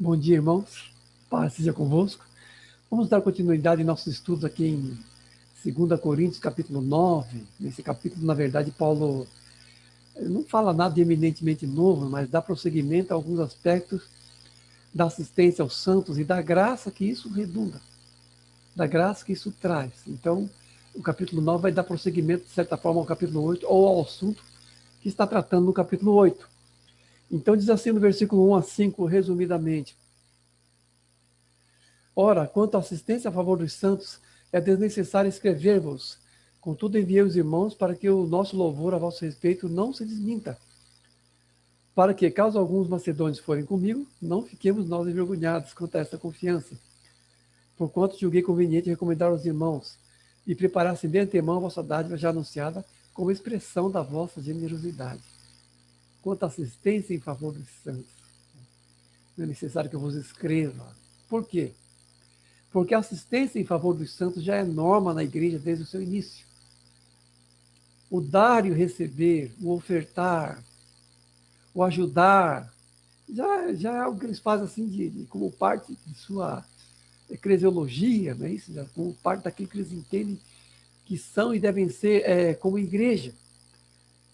Bom dia, irmãos. Paz seja convosco. Vamos dar continuidade em nossos estudos aqui em 2 Coríntios, capítulo 9. Nesse capítulo, na verdade, Paulo não fala nada de eminentemente novo, mas dá prosseguimento a alguns aspectos da assistência aos santos e da graça que isso redunda, da graça que isso traz. Então, o capítulo 9 vai dar prosseguimento, de certa forma, ao capítulo 8 ou ao assunto que está tratando no capítulo 8. Então, diz assim no versículo 1 a 5, resumidamente: Ora, quanto à assistência a favor dos santos, é desnecessário escrever-vos. Contudo, enviei os irmãos para que o nosso louvor a vosso respeito não se desminta. Para que, caso alguns macedônios forem comigo, não fiquemos nós envergonhados quanto a esta confiança. Porquanto julguei conveniente recomendar aos irmãos e preparassem de antemão a vossa dádiva já anunciada como expressão da vossa generosidade. Quanto à assistência em favor dos santos, não é necessário que eu vos escreva. Por quê? Porque a assistência em favor dos santos já é norma na igreja desde o seu início. O dar e o receber, o ofertar, o ajudar, já é algo que eles fazem assim como parte de sua eclesiologia, não é isso? Como parte daquilo que eles entendem que são e devem ser como igreja.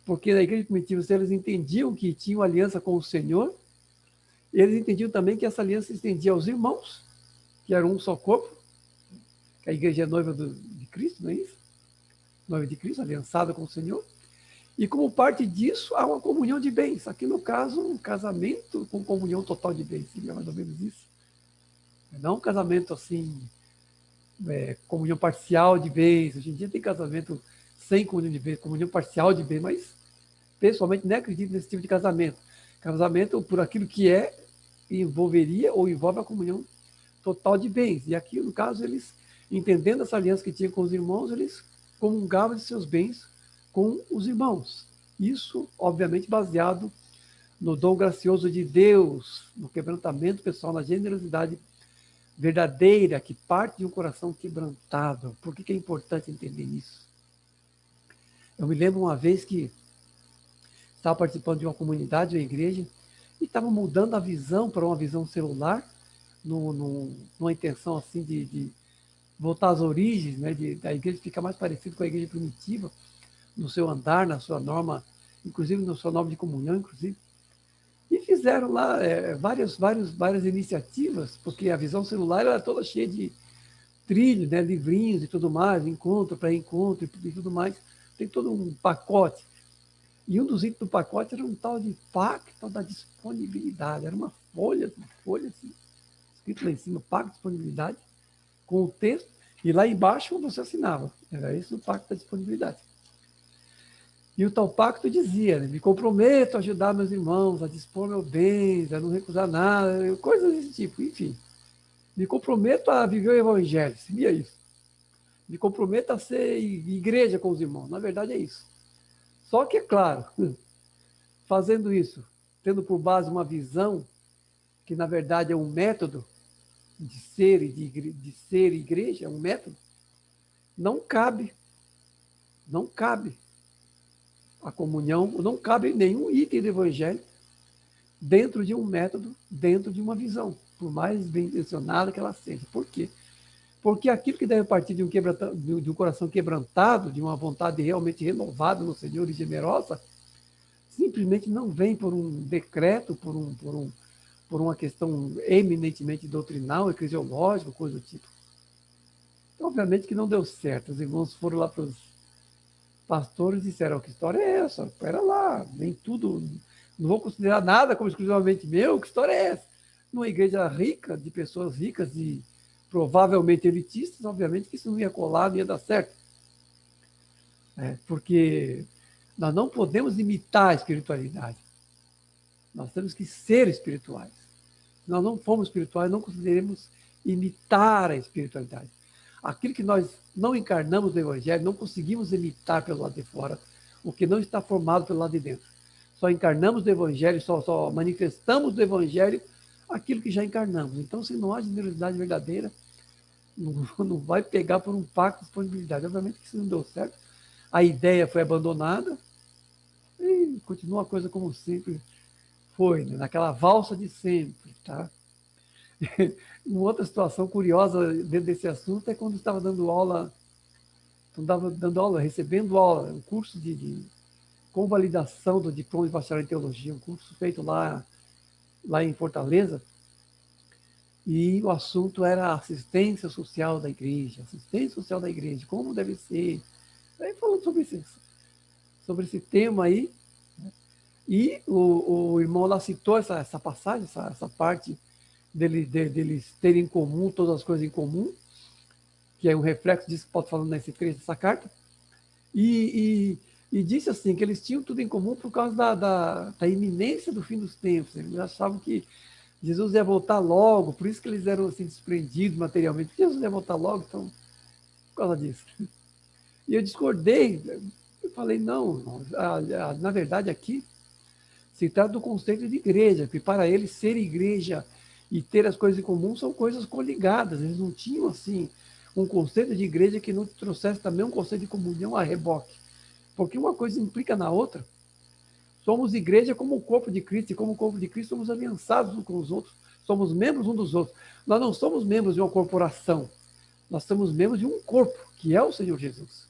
Porque na igreja primitiva eles entendiam que tinham aliança com o Senhor, e eles entendiam também que essa aliança se estendia aos irmãos, que eram um só corpo, que a igreja é noiva de Cristo, não é isso? Noiva de Cristo, aliançada com o Senhor. E como parte disso, há uma comunhão de bens. Aqui no caso, um casamento com comunhão total de bens. Seria mais ou menos isso. Não um casamento assim, comunhão parcial de bens. Hoje em dia tem casamento sem comunhão de bens, comunhão parcial de bens, mas pessoalmente nem acredito nesse tipo de casamento. Casamento, por aquilo que é, envolveria ou envolve a comunhão total de bens. E aqui, no caso, eles, entendendo essa aliança que tinha com os irmãos, eles comungavam de seus bens com os irmãos. Isso, obviamente, baseado no dom gracioso de Deus, no quebrantamento pessoal, na generosidade verdadeira que parte de um coração quebrantado. Por que é importante entender isso? Eu me lembro uma vez que estava participando de uma comunidade, uma igreja, e estava mudando a visão para uma visão celular, numa intenção assim de voltar às origens, né, da igreja ficar mais parecido com a igreja primitiva, no seu andar, na sua norma, inclusive na sua norma de comunhão, inclusive. E fizeram lá várias iniciativas, porque a visão celular era toda cheia de trilhos, né, livrinhos e tudo mais, encontro para encontro e tudo mais. Tem todo um pacote. E um dos itens do pacote era um tal de pacto da disponibilidade. Era uma folha assim, escrito lá em cima, pacto de disponibilidade, com o texto, e lá embaixo você assinava. Era esse o pacto da disponibilidade. E o tal pacto dizia, né, me comprometo a ajudar meus irmãos, a dispor meus bens, a não recusar nada, coisas desse tipo, enfim. Me comprometo a viver o evangelho, seria isso. Me comprometo a ser igreja com os irmãos. Na verdade é isso. Só que, é claro, fazendo isso, tendo por base uma visão, que na verdade é um método de ser e de ser igreja, é um método, não cabe, não cabe a comunhão, não cabe nenhum item do evangelho dentro de um método, dentro de uma visão, por mais bem intencionada que ela seja. Por quê? Porque aquilo que deve partir de um coração quebrantado, de uma vontade realmente renovada no Senhor e generosa, simplesmente não vem por um decreto, por uma questão eminentemente doutrinal, eclesiológica, coisa do tipo. Então, obviamente que não deu certo. Os irmãos foram lá para os pastores e disseram: que história é essa? Espera lá, nem tudo, não vou considerar nada como exclusivamente meu, que história é essa? Numa igreja rica, de pessoas ricas e provavelmente elitistas, obviamente que isso não ia colar, não ia dar certo. Porque nós não podemos imitar a espiritualidade. Nós temos que ser espirituais. Se nós não formos espirituais, não conseguiremos imitar a espiritualidade. Aquilo que nós não encarnamos no Evangelho, não conseguimos imitar pelo lado de fora, o que não está formado pelo lado de dentro. Só encarnamos do Evangelho, só manifestamos do Evangelho aquilo que já encarnamos. Então, se não há generosidade verdadeira, não vai pegar por um pacto de disponibilidade. Obviamente que isso não deu certo. A ideia foi abandonada e continua a coisa como sempre foi, né? Naquela valsa de sempre, tá? Uma outra situação curiosa dentro desse assunto é quando estava dando aula, recebendo aula, um curso de convalidação do diploma de bacharel em teologia, um curso feito lá em Fortaleza, e o assunto era assistência social da igreja, como deve ser. Aí falando sobre esse tema aí, e o irmão lá citou essa passagem, essa parte deles terem em comum todas as coisas em comum, que é um reflexo disso que Paulo está falando nesse trecho dessa carta, e disse assim, que eles tinham tudo em comum por causa da iminência do fim dos tempos. Eles achavam que Jesus ia voltar logo, por isso que eles eram assim, desprendidos materialmente. Jesus ia voltar logo, então, por causa disso. E eu discordei, eu falei, não, na verdade aqui se trata do conceito de igreja, que para eles ser igreja e ter as coisas em comum são coisas coligadas. Eles não tinham, assim, um conceito de igreja que não trouxesse também um conceito de comunhão a reboque. Porque uma coisa implica na outra. Somos igreja como o corpo de Cristo, e como o corpo de Cristo somos aliançados uns com os outros, somos membros uns dos outros. Nós não somos membros de uma corporação, nós somos membros de um corpo, que é o Senhor Jesus.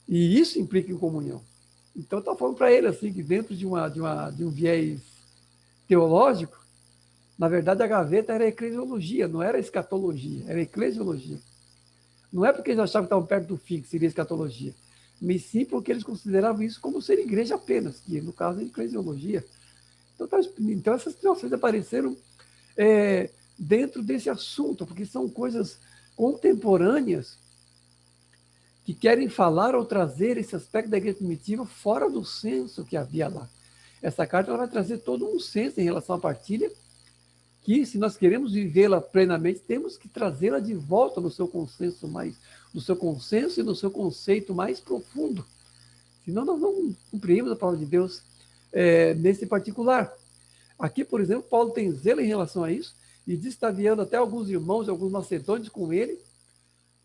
E isso implica em comunhão. Então, está falando para ele assim, que dentro de um viés teológico, na verdade a gaveta era a eclesiologia, não era a escatologia, era a eclesiologia. Não é porque eles achavam que estavam perto do fim, que seria escatologia, mas sim porque eles consideravam isso como ser igreja apenas, que no caso é eclesiologia. Então essas situações apareceram dentro desse assunto, porque são coisas contemporâneas que querem falar ou trazer esse aspecto da igreja primitiva fora do senso que havia lá. Essa carta ela vai trazer todo um senso em relação à partilha, que se nós queremos vivê-la plenamente, temos que trazê-la de volta no seu consenso e no seu conceito mais profundo. Senão nós não cumprimos a palavra de Deus nesse particular. Aqui, por exemplo, Paulo tem zelo em relação a isso, e diz que está enviando até alguns irmãos e alguns macedônios com ele,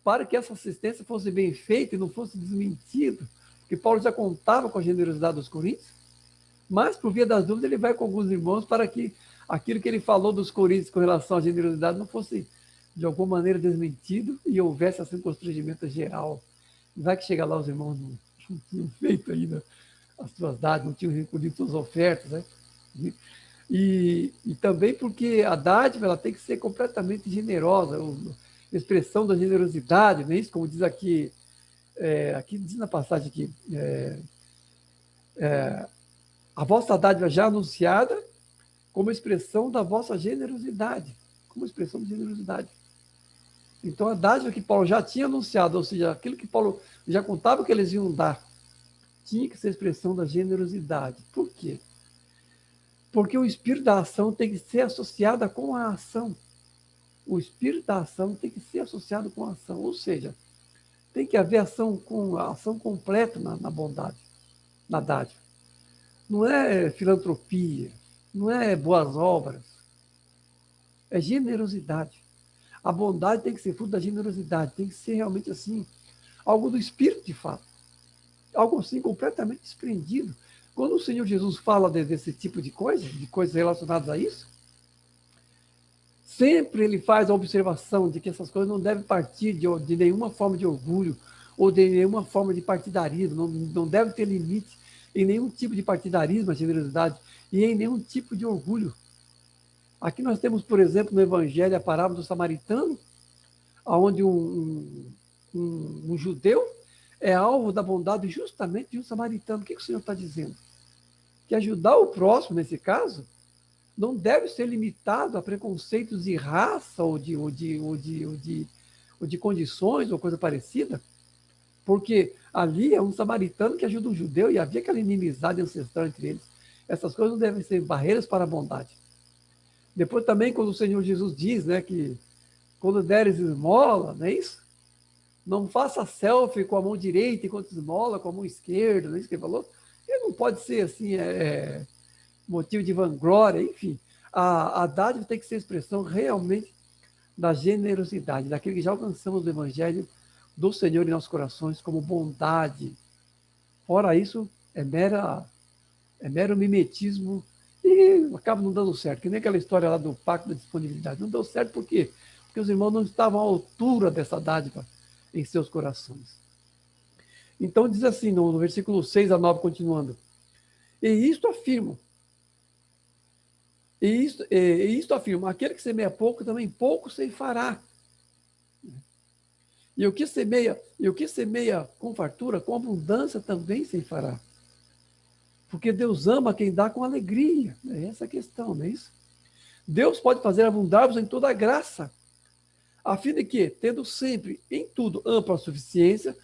para que essa assistência fosse bem feita e não fosse desmentida, porque Paulo já contava com a generosidade dos coríntios, mas, por via das dúvidas, ele vai com alguns irmãos para que aquilo que ele falou dos coríntios com relação à generosidade não fosse, de alguma maneira, desmentido e houvesse assim um constrangimento geral. Vai que chega lá os irmãos não tinham feito ainda as suas dádivas, não tinham recolhido suas ofertas, né? E também porque a dádiva ela tem que ser completamente generosa, expressão da generosidade, não é isso? Como diz aqui, aqui diz na passagem aqui, a vossa dádiva já anunciada como expressão da vossa generosidade, como expressão de generosidade. Então a dádiva que Paulo já tinha anunciado, ou seja, aquilo que Paulo já contava que eles iam dar, tinha que ser expressão da generosidade. Por quê? Porque o espírito da ação tem que ser associado com a ação. O espírito da ação tem que ser associado com a ação, ou seja, tem que haver ação completa na bondade, na dádiva. Não é filantropia, não é boas obras, é generosidade. A bondade tem que ser fruto da generosidade, tem que ser realmente assim, algo do espírito de fato, algo assim completamente desprendido. Quando o Senhor Jesus fala desse tipo de coisas relacionadas a isso, sempre ele faz a observação de que essas coisas não devem partir de nenhuma forma de orgulho ou de nenhuma forma de partidarismo, não deve ter limite em nenhum tipo de partidarismo, a generosidade, e em nenhum tipo de orgulho. Aqui nós temos, por exemplo, no Evangelho, a parábola do samaritano, onde um judeu é alvo da bondade justamente de um samaritano. O que o Senhor está dizendo? Que ajudar o próximo, nesse caso, não deve ser limitado a preconceitos de raça ou de condições ou coisa parecida, porque ali é um samaritano que ajuda um judeu e havia aquela inimizade ancestral entre eles. Essas coisas não devem ser barreiras para a bondade. Depois também, quando o Senhor Jesus diz, né, que quando deres esmola, não é isso? Não faça selfie com a mão direita enquanto esmola com a mão esquerda, não é isso que ele falou? Ele não pode ser assim, motivo de vanglória, enfim. A dádiva tem que ser expressão realmente da generosidade, daquele que já alcançamos do Evangelho do Senhor em nossos corações como bondade. Fora isso, é mero mimetismo E acaba não dando certo, que nem aquela história lá do pacto da disponibilidade. Não deu certo por quê? Porque os irmãos não estavam à altura dessa dádiva em seus corações. Então diz assim, no versículo 6 a 9, continuando. E isto afirmo, e isto afirmo, aquele que semeia pouco, também pouco ceifará. E o que semeia com fartura, com abundância também ceifará. Porque Deus ama quem dá com alegria. É essa a questão, não é isso? Deus pode fazer abundar-vos em toda a graça, a fim de que, tendo sempre em tudo ampla suficiência,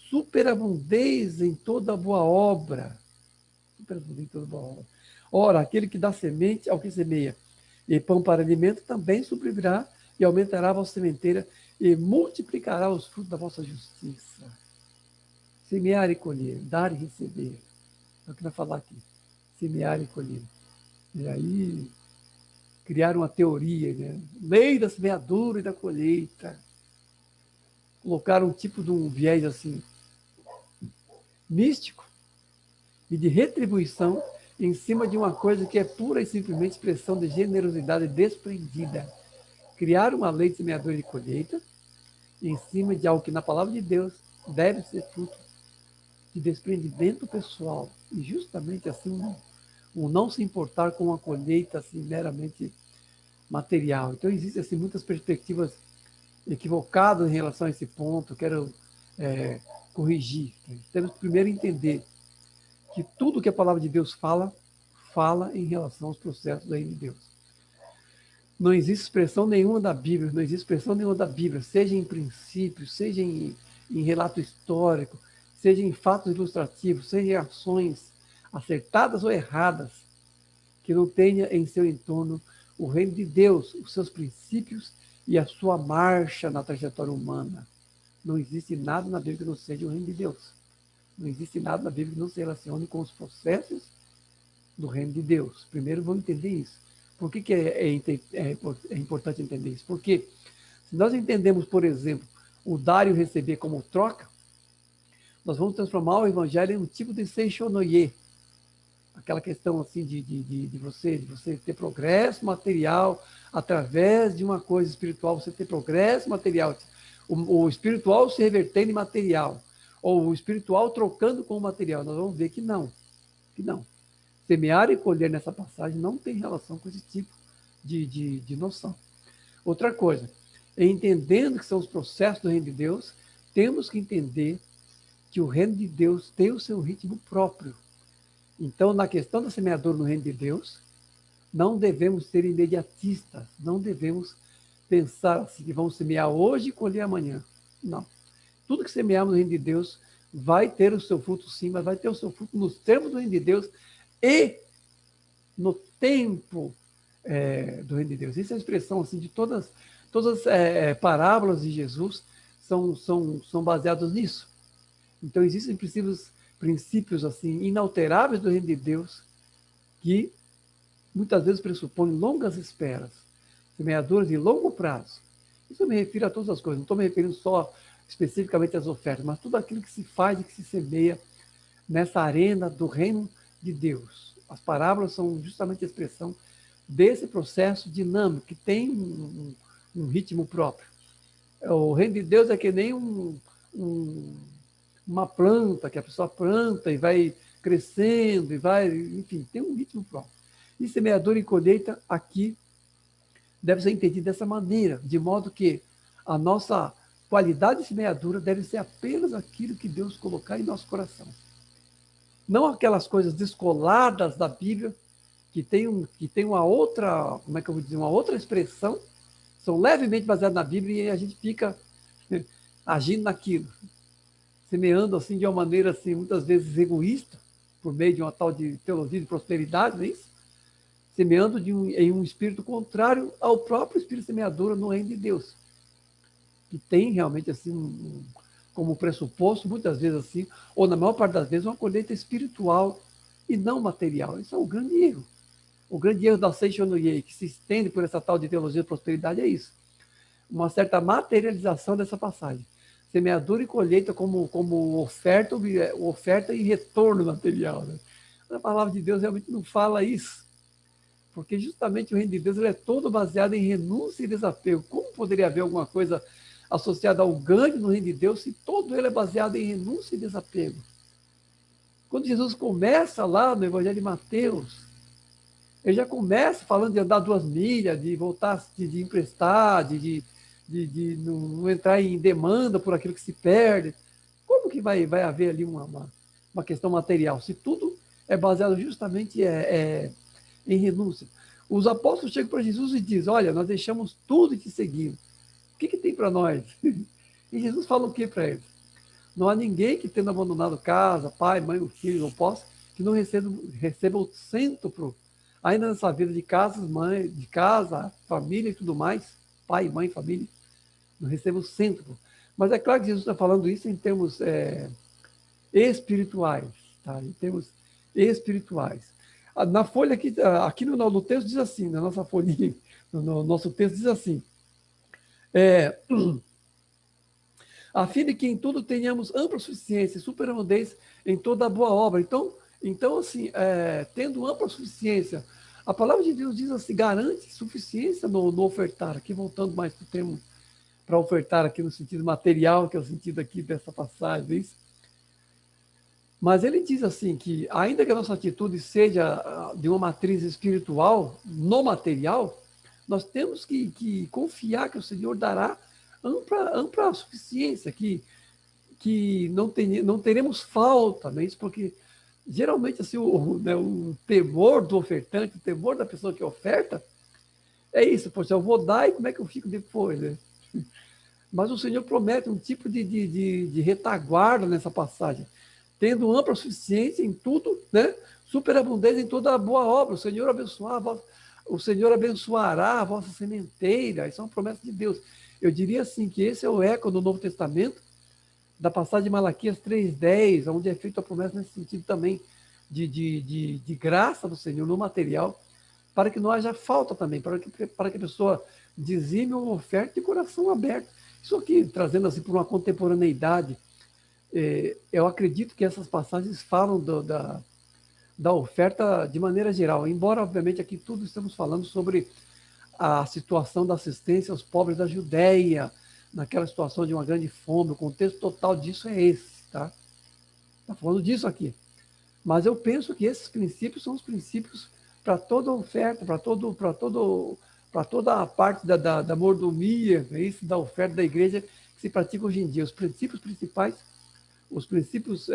superabundeis em toda boa obra. Superabundeis em toda boa obra. Ora, aquele que dá semente ao que semeia, e pão para alimento, também suprirá e aumentará a vossa sementeira e multiplicará os frutos da vossa justiça. Semear e colher, dar e receber. É o que vai falar aqui. Semear e colher. E aí, criar uma teoria, né? Lei da semeadura e da colheita. Colocar um tipo de um viés assim, místico e de retribuição em cima de uma coisa que é pura e simplesmente expressão de generosidade desprendida. Criar uma lei de semeadura e de colheita em cima de algo que na palavra de Deus deve ser fruto de desprendimento pessoal. E justamente assim, o não se importar com uma colheita assim, meramente material. Então, existem assim, muitas perspectivas equivocadas em relação a esse ponto. Eu quero corrigir. Temos que primeiro entender que tudo que a palavra de Deus fala, fala em relação aos processos da reino de Deus. Não existe expressão nenhuma da Bíblia, não existe expressão nenhuma da Bíblia, seja em princípio, seja em relato histórico, seja em fatos ilustrativos, seja em ações acertadas ou erradas, que não tenha em seu entorno o reino de Deus, os seus princípios e a sua marcha na trajetória humana. Não existe nada na Bíblia que não seja o reino de Deus. Não existe nada na Bíblia que não se relacione com os processos do reino de Deus. Primeiro vamos entender isso. Por que é importante entender isso? Porque se nós entendemos, por exemplo, o dar e o receber como troca, nós vamos transformar o evangelho em um tipo de seishonoye. Aquela questão assim de você ter progresso material através de uma coisa espiritual, você ter progresso material. O espiritual se revertendo em material. Ou o espiritual trocando com o material. Nós vamos ver que não. Que não. Semear e colher nessa passagem não tem relação com esse tipo de noção. Outra coisa, entendendo que são os processos do reino de Deus, temos que entender que o reino de Deus tem o seu ritmo próprio. Então, na questão da semeadura no reino de Deus, não devemos ser imediatistas, não devemos pensar assim, que vamos semear hoje e colher amanhã. Não. Tudo que semearmos no reino de Deus vai ter o seu fruto sim, mas vai ter o seu fruto nos termos do reino de Deus e no tempo do reino de Deus. Isso é a expressão assim, de todas as parábolas de Jesus são baseadas nisso. Então, existem princípios assim, inalteráveis do reino de Deus que muitas vezes pressupõem longas esperas, semeaduras de longo prazo. Isso eu me refiro a todas as coisas, não estou me referindo só especificamente às ofertas, mas tudo aquilo que se faz e que se semeia nessa arena do reino de Deus. As parábolas são justamente a expressão desse processo dinâmico, que tem um ritmo próprio. O reino de Deus é que nem uma planta, que a pessoa planta e vai crescendo, e vai, enfim, tem um ritmo próprio. E semeadura e colheita aqui deve ser entendido dessa maneira, de modo que a nossa qualidade de semeadura deve ser apenas aquilo que Deus colocar em nosso coração. Não aquelas coisas descoladas da Bíblia, que tem uma outra, como é que eu vou dizer, uma outra expressão, são levemente baseadas na Bíblia e a gente fica agindo naquilo, semeando assim de uma maneira assim, muitas vezes egoísta, por meio de uma tal de teologia de prosperidade, não é isso? Semeando em um espírito contrário ao próprio espírito semeador no reino de Deus, que tem realmente assim como pressuposto, muitas vezes assim, ou na maior parte das vezes, uma colheita espiritual e não material. Isso é um grande erro. O grande erro da Seishonoye, que se estende por essa tal de teologia de prosperidade, é isso. Uma certa materialização dessa passagem. Semeadura e colheita como oferta e retorno material. Né? A palavra de Deus realmente não fala isso. porque justamente o reino de Deus ele é todo baseado em renúncia e desapego. Como poderia haver alguma coisa associada ao ganho no reino de Deus se todo ele é baseado em renúncia e desapego? Quando Jesus começa lá no Evangelho de Mateus, ele já começa falando de andar 2 milhas, de voltar, de emprestar, de não entrar em demanda por aquilo que se perde. Como que vai haver ali uma questão material, se tudo é baseado justamente em renúncia? Os apóstolos chegam para Jesus e dizem, olha, nós deixamos tudo e te seguimos. O que tem para nós? E Jesus fala o que para eles? Não há ninguém que, tendo abandonado casa, pai, mãe, filho ou posse, que não receba o cêntuplo, ainda nessa vida de casa, família e tudo mais, pai, mãe, família, não receba o cêntuplo. Mas é claro que Jesus está falando isso em termos espirituais, tá? Em termos espirituais. Na folha aqui no texto diz assim, na nossa folhinha, no nosso texto diz assim, a fim de que em tudo tenhamos ampla suficiência e superabundância em toda a boa obra. Então assim, tendo ampla suficiência, a palavra de Deus diz assim, garante suficiência no ofertar. Aqui voltando mais para o termo, para ofertar aqui no sentido material, que é o sentido aqui dessa passagem, isso. Mas ele diz assim que, ainda que a nossa atitude seja de uma matriz espiritual, no material, nós temos que confiar que o Senhor dará ampla suficiência, que não teremos falta, não é isso? Porque geralmente assim, o temor do ofertante, o temor da pessoa que oferta, é isso, poxa, eu vou dar e como é que eu fico depois, né? Mas o Senhor promete um tipo de retaguarda nessa passagem, tendo ampla suficiência em tudo, né? Superabundância em toda a boa obra. O Senhor abençoará a vossa sementeira. Isso é uma promessa de Deus. Eu diria assim que esse é o eco do Novo Testamento, da passagem de Malaquias 3:10, onde é feita a promessa nesse sentido também de graça do Senhor no material, para que não haja falta também, para que a pessoa dizime uma oferta de coração aberto. Isso aqui, trazendo assim por uma contemporaneidade, eu acredito que essas passagens falam da oferta de maneira geral, embora, obviamente, aqui tudo estamos falando sobre a situação da assistência aos pobres da Judéia, naquela situação de uma grande fome. O contexto total disso é esse, tá? Está falando disso aqui. Mas eu penso que esses princípios são os princípios para toda oferta, para toda a parte da mordomia, é isso, da oferta da igreja que se pratica hoje em dia. Os princípios principais, os princípios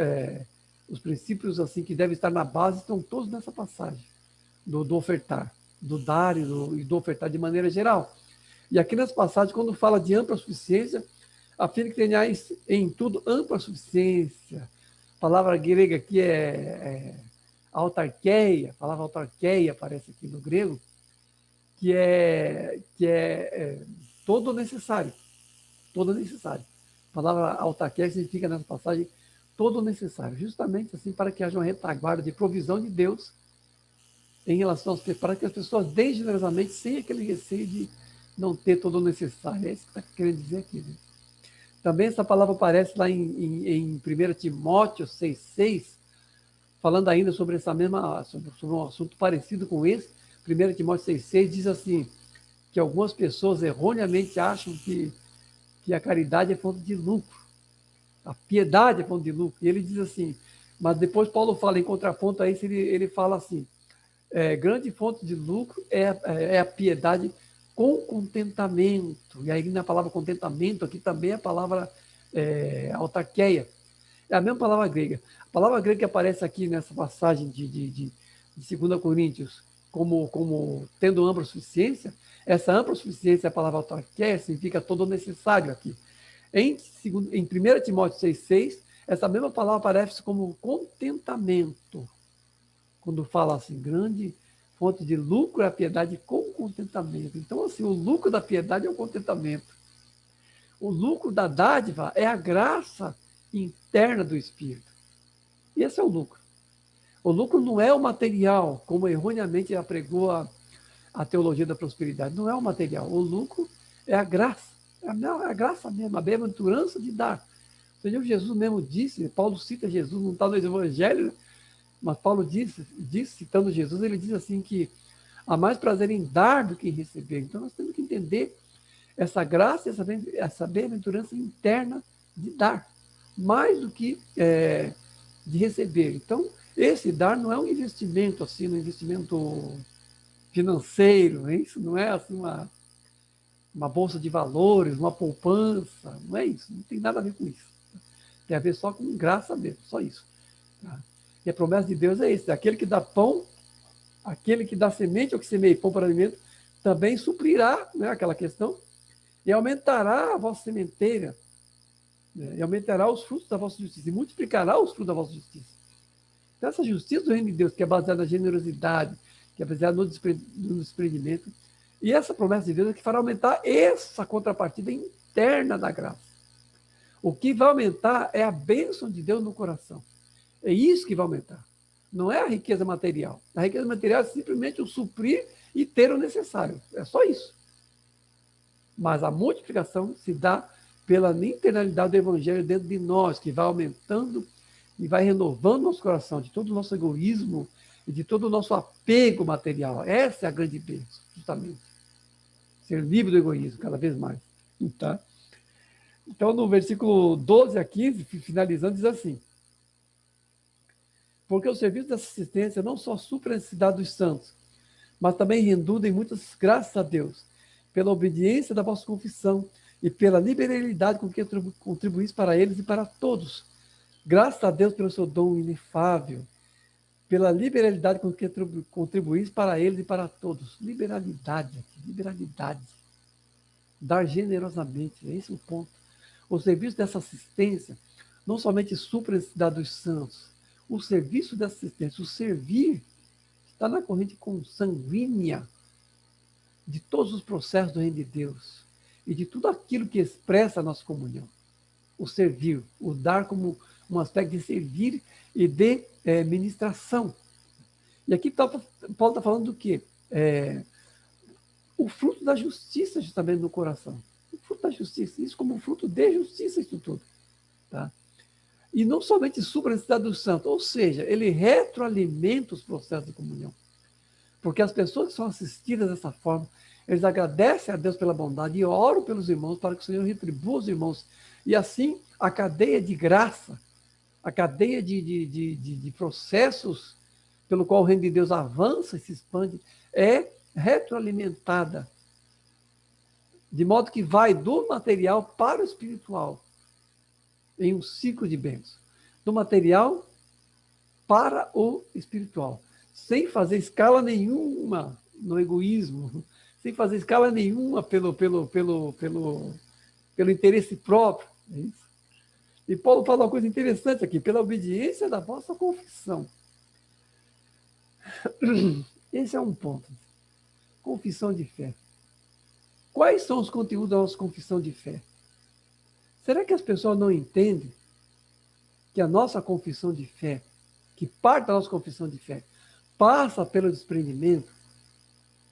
assim que devem estar na base estão todos nessa passagem do ofertar, do dar e do ofertar de maneira geral. E aqui nessa passagem, quando fala de ampla suficiência, a fim de que tenhais em tudo ampla suficiência. A palavra grega aqui é autarqueia, a palavra autarqueia aparece aqui no grego, que é todo necessário. Todo necessário. A palavra autarqueia significa nessa passagem todo necessário, justamente assim para que haja uma retaguarda de provisão de Deus em relação para que as pessoas deem generosamente sem aquele receio de não ter todo o necessário. É isso que está querendo dizer aqui. Né? Também essa palavra aparece lá em 1 Timóteo 6,6, falando ainda sobre sobre um assunto parecido com esse. 1 Timóteo 6,6 diz assim, que algumas pessoas erroneamente acham que a caridade é fonte de lucro, a piedade é fonte de lucro. E ele diz assim, mas depois Paulo fala em contraponto a isso, ele fala assim, grande fonte de lucro é a piedade com contentamento. E aí na palavra contentamento, aqui também é a palavra autarqueia. É a mesma palavra grega. A palavra grega que aparece aqui nessa passagem de 2 Coríntios como tendo ampla suficiência, essa ampla suficiência, a palavra autarqueia, significa todo o necessário aqui. Em 1 Timóteo 6,6, essa mesma palavra aparece como contentamento. Quando fala assim, grande fonte de lucro é a piedade com contentamento. Então, assim, o lucro da piedade é o contentamento. O lucro da dádiva é a graça interna do Espírito. E esse é o lucro. O lucro não é o material, como erroneamente apregou a teologia da prosperidade. Não é o material. O lucro é a graça. É a graça mesmo, a bem-aventurança de dar. O Senhor Jesus mesmo disse, Paulo cita Jesus, não está no Evangelho, mas Paulo diz, citando Jesus, ele diz assim que há mais prazer em dar do que em receber. Então, nós temos que entender essa graça, essa bem-aventurança interna de dar, mais do que de receber. Então, esse dar não é um investimento, assim, um investimento financeiro, né? Isso não é assim uma bolsa de valores, uma poupança, não é isso, não tem nada a ver com isso. Tem a ver só com graça mesmo, só isso. Tá? E a promessa de Deus é isso, aquele que dá pão, aquele que dá semente ou que semeia pão para alimento, também suprirá, né, aquela questão, e aumentará a vossa sementeira, né, e aumentará os frutos da vossa justiça, e multiplicará os frutos da vossa justiça. Então, essa justiça do reino de Deus, que é baseada na generosidade, que é baseada no desprendimento, e essa promessa de Deus é que fará aumentar essa contrapartida interna da graça. O que vai aumentar é a bênção de Deus no coração. É isso que vai aumentar. Não é a riqueza material. A riqueza material é simplesmente o suprir e ter o necessário. É só isso. Mas a multiplicação se dá pela internalidade do evangelho dentro de nós, que vai aumentando e vai renovando nosso coração de todo o nosso egoísmo e de todo o nosso apego material. Essa é a grande bênção, justamente. Ser livre do egoísmo cada vez mais. Tá? Então, no versículo 12 a 15, finalizando, diz assim: porque o serviço dessa assistência não só supra a necessidade dos santos, mas também redunda em muitas graças a Deus, pela obediência da vossa confissão e pela liberalidade com que contribuís para eles e para todos. Graças a Deus pelo seu dom inefável, pela liberalidade com que contribuís para eles e para todos. Liberalidade, liberalidade. Dar generosamente, é esse o ponto. O serviço dessa assistência não somente supra a necessidade dos santos, o serviço dessa assistência, o servir, está na corrente consanguínea de todos os processos do reino de Deus e de tudo aquilo que expressa a nossa comunhão. O servir, o dar como um aspecto de servir e de ministração. E aqui Paulo está falando do quê? O fruto da justiça justamente no coração. O fruto da justiça, isso como fruto de justiça, isso tudo. Tá? E não somente supra a necessidade do santo, ou seja, ele retroalimenta os processos de comunhão. Porque as pessoas que são assistidas dessa forma, eles agradecem a Deus pela bondade e oram pelos irmãos para que o Senhor retribua os irmãos. E assim, a cadeia de graça, a cadeia de processos pelo qual o reino de Deus avança e se expande, é retroalimentada. De modo que vai do material para o espiritual, em um ciclo de bênçãos. Do material para o espiritual. Sem fazer escala nenhuma no egoísmo, sem fazer escala nenhuma pelo interesse próprio. É isso? E Paulo fala uma coisa interessante aqui, pela obediência da vossa confissão. Esse é um ponto. Confissão de fé. Quais são os conteúdos da nossa confissão de fé? Será que as pessoas não entendem que a nossa confissão de fé, que parte da nossa confissão de fé, passa pelo desprendimento,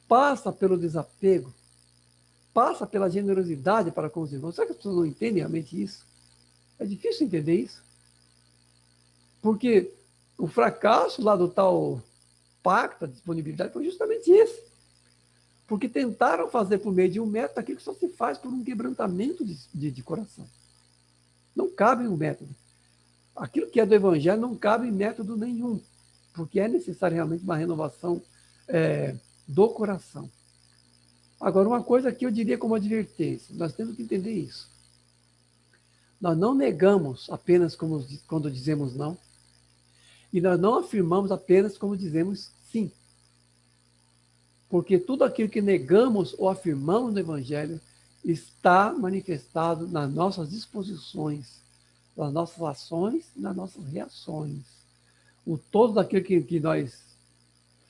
passa pelo desapego, passa pela generosidade para com os irmãos? Será que as pessoas não entendem realmente isso? É difícil entender isso. Porque o fracasso lá do tal pacto, da disponibilidade, foi justamente esse. Porque tentaram fazer por meio de um método aquilo que só se faz por um quebrantamento de coração. Não cabe um método. Aquilo que é do evangelho não cabe em método nenhum, porque é necessário realmente uma renovação do coração. Agora, uma coisa que eu diria como advertência, nós temos que entender isso. Nós não negamos apenas quando dizemos não, e nós não afirmamos apenas como dizemos sim. Porque tudo aquilo que negamos ou afirmamos no evangelho está manifestado nas nossas disposições, nas nossas ações e nas nossas reações. O todo daquilo que nós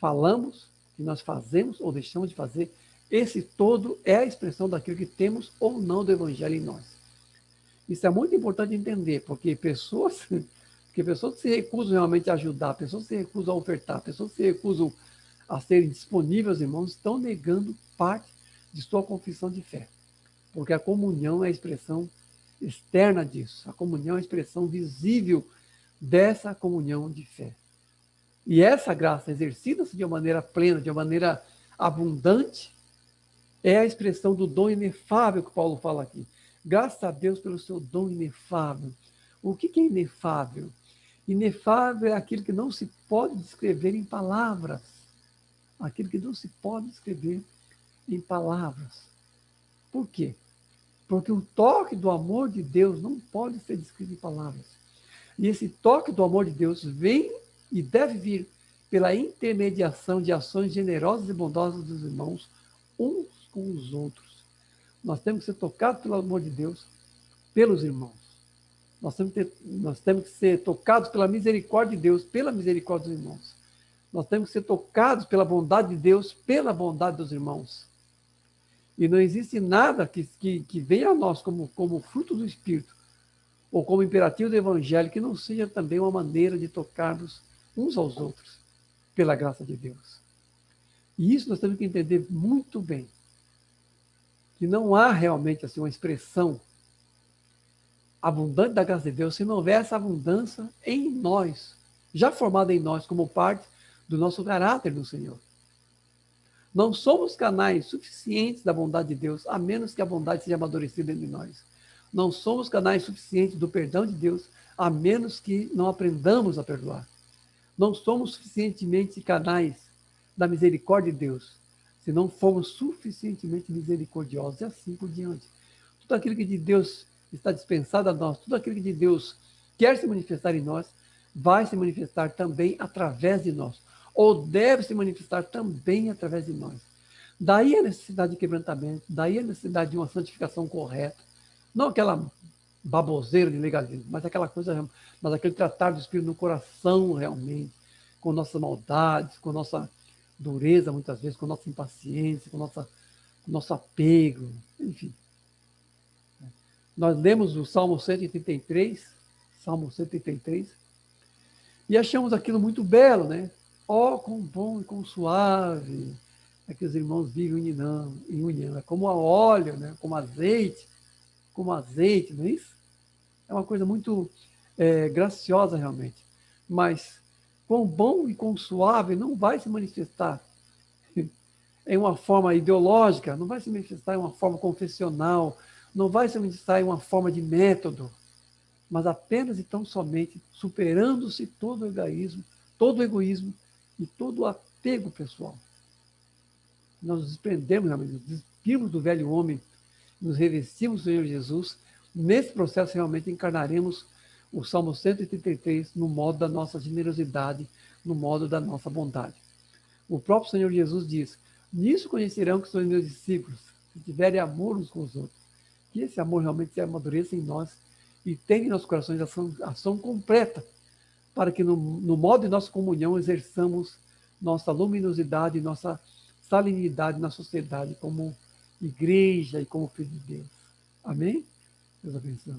falamos, que nós fazemos ou deixamos de fazer, esse todo é a expressão daquilo que temos ou não do evangelho em nós. Isso é muito importante entender, porque pessoas que se recusam realmente a ajudar, pessoas que se recusam a ofertar, pessoas que se recusam a serem disponíveis, irmãos, estão negando parte de sua confissão de fé. Porque a comunhão é a expressão externa disso. A comunhão é a expressão visível dessa comunhão de fé. E essa graça exercida-se de uma maneira plena, de uma maneira abundante, é a expressão do dom inefável que Paulo fala aqui. Graças a Deus pelo seu dom inefável. O que é inefável? Inefável é aquilo que não se pode descrever em palavras. Aquilo que não se pode descrever em palavras. Por quê? Porque o toque do amor de Deus não pode ser descrito em palavras. E esse toque do amor de Deus vem e deve vir pela intermediação de ações generosas e bondosas dos irmãos, uns com os outros. Nós temos que ser tocados pelo amor de Deus, pelos irmãos. Nós temos que ser tocados pela misericórdia de Deus, pela misericórdia dos irmãos. Nós temos que ser tocados pela bondade de Deus, pela bondade dos irmãos. E não existe nada que venha a nós como fruto do Espírito, ou como imperativo do Evangelho, que não seja também uma maneira de tocarmos uns aos outros, pela graça de Deus. E isso nós temos que entender muito bem, que não há realmente assim, uma expressão abundante da graça de Deus se não houver essa abundância em nós, já formada em nós como parte do nosso caráter no Senhor. Não somos canais suficientes da bondade de Deus, a menos que a bondade seja amadurecida em nós. Não somos canais suficientes do perdão de Deus, a menos que não aprendamos a perdoar. Não somos suficientemente canais da misericórdia de Deus, se não formos suficientemente misericordiosos, e assim por diante. Tudo aquilo que de Deus está dispensado a nós, tudo aquilo que de Deus quer se manifestar em nós, vai se manifestar também através de nós, ou deve se manifestar também através de nós. Daí a necessidade de quebrantamento, daí a necessidade de uma santificação correta, não aquela baboseira de legalismo, mas aquela coisa, mas aquele tratar do Espírito no coração realmente, com nossas maldades, com nossa dureza muitas vezes, com nossa impaciência, com nosso apego, enfim. Nós lemos o Salmo 133, e achamos aquilo muito belo, né? Ó, quão bom e quão suave é que os irmãos vivem em união. É como a óleo, né? Como azeite, não é isso? É uma coisa muito graciosa realmente. Mas quão bom e quão suave não vai se manifestar em uma forma ideológica, não vai se manifestar em uma forma confessional, não vai se manifestar em uma forma de método, mas apenas e tão somente superando-se todo o egoísmo e todo o apego pessoal. Nós nos desprendemos, realmente, nos despimos do velho homem, nos revestimos do Senhor Jesus. Nesse processo, realmente, encarnaremos o Salmo 133 no modo da nossa generosidade, no modo da nossa bondade. O próprio Senhor Jesus diz: nisso conhecerão que sois meus discípulos, se tiverem amor uns com os outros. Que esse amor realmente se amadureça em nós e tenha em nossos corações ação completa, para que no modo de nossa comunhão exerçamos nossa luminosidade, nossa salinidade na sociedade como igreja e como filho de Deus. Amém? Deus abençoe.